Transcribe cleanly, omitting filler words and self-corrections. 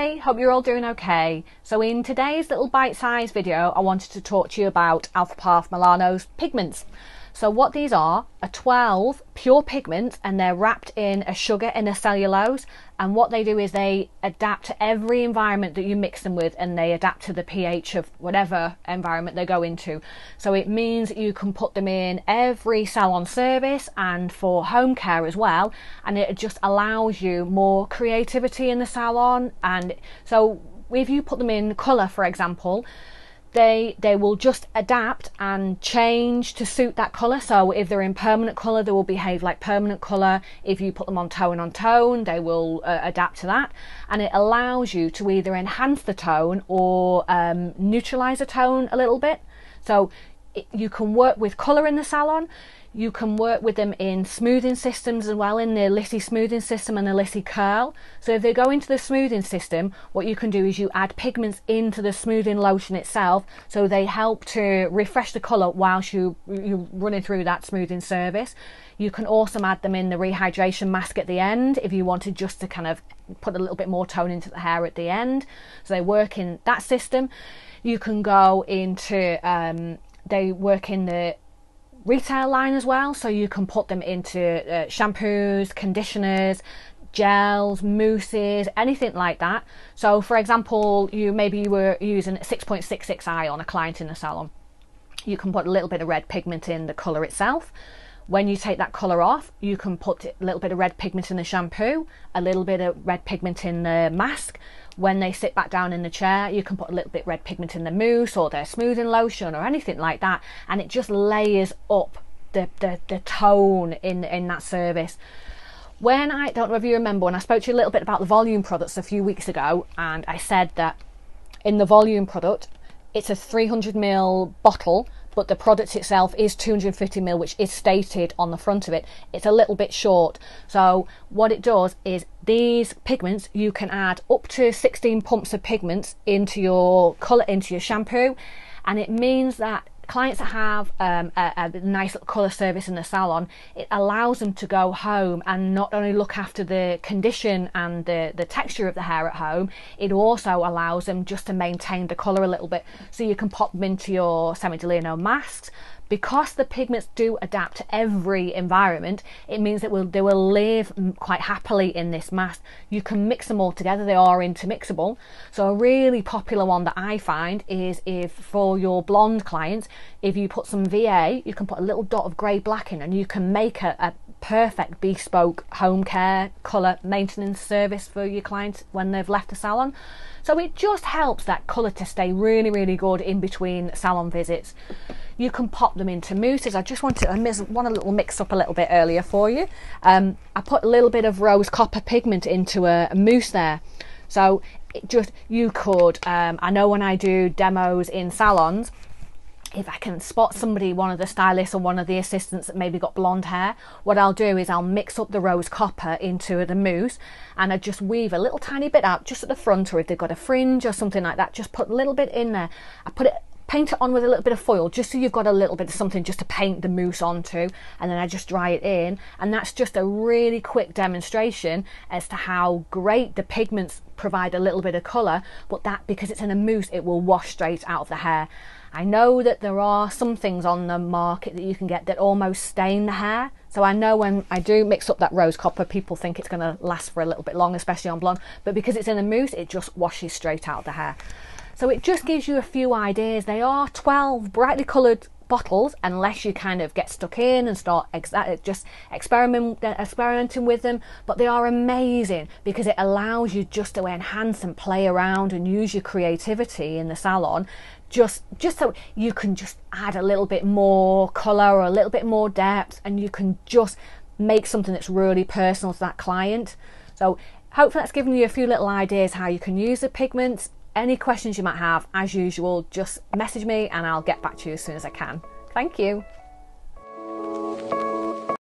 Hi, hope you're all doing okay. So in today's little bite-sized video, I wanted to talk to you about Alfaparf Milano's pigments. So what these are 12 pure pigments, and they're wrapped in a sugar and a cellulose, and what they do is they adapt to every environment that you mix them with, and they adapt to the pH of whatever environment they go into. So it means you can put them in every salon service and for home care as well, and it just allows you more creativity in the salon. And so if you put them in colour, for example, they will just adapt and change to suit that colour. So if they're in permanent colour, they will behave like permanent colour. If you put them on tone, they will adapt to that. And it allows you to either enhance the tone or neutralise the tone a little bit. So you can work with colour in the salon. You can work with them in smoothing systems as well, in the Lissy smoothing system and the Lissy curl. So if they go into the smoothing system, what you can do is you add pigments into the smoothing lotion itself, so they help to refresh the colour whilst you're running through that smoothing service. You can also add them in the rehydration mask at the end if you wanted just to kind of put a little bit more tone into the hair at the end. So they work in that system. You can go into, they work in the retail line as well, so you can put them into shampoos, conditioners, gels, mousses, anything like that. So for example, maybe you were using 6.66i on a client in the salon. You can put a little bit of red pigment in the colour itself. When you take that colour off, you can put a little bit of red pigment in the shampoo, a little bit of red pigment in the mask. When they sit back down in the chair, you can put a little bit red pigment in the mousse or their smoothing lotion or anything like that, and it just layers up the tone in that service. When I don't know if you remember, when I spoke to you a little bit about the volume products a few weeks ago, and I said that in the volume product, it's a 300ml bottle, but the product itself is 250ml, which is stated on the front of it. It's a little bit short. So what it does is these pigments, you can add up to 16 pumps of pigments into your colour, into your shampoo, and it means that clients that have a nice little colour service in the salon, it allows them to go home and not only look after the condition and the texture of the hair at home, it also allows them just to maintain the colour a little bit. So you can pop them into your semi-delineal masks. Because the pigments do adapt to every environment, it means that they will live quite happily in this mask. You can mix them all together, they are intermixable. So a really popular one that I find is if for your blonde clients, if you put some VA, you can put a little dot of grey black in, and you can make a perfect bespoke home care colour maintenance service for your clients when they've left the salon. So it just helps that colour to stay really, really good in between salon visits. You can pop them into mousses. I want a little mix up a little bit earlier for you. I put a little bit of rose copper pigment into a mousse there. So you could, I know when I do demos in salons, if I can spot somebody, one of the stylists or one of the assistants that maybe got blonde hair, what I'll do is I'll mix up the rose copper into the mousse, and I just weave a little tiny bit out just at the front, or if they've got a fringe or something like that, just put a little bit in there. Paint it on with a little bit of foil, just so you've got a little bit of something just to paint the mousse onto, and then I just dry it in. And that's just a really quick demonstration as to how great the pigments provide a little bit of colour, but that, because it's in a mousse, it will wash straight out of the hair. I know that there are some things on the market that you can get that almost stain the hair. So I know when I do mix up that rose copper, people think it's going to last for a little bit long, especially on blonde, but because it's in a mousse, it just washes straight out of the hair. So it just gives you a few ideas. They are 12 brightly coloured bottles, unless you kind of get stuck in and start just experimenting with them, but they are amazing because it allows you just to enhance and play around and use your creativity in the salon, just so you can just add a little bit more colour or a little bit more depth, and you can just make something that's really personal to that client. So hopefully that's given you a few little ideas how you can use the pigments. Any questions you might have, as usual, just message me and I'll get back to you as soon as I can. Thank you.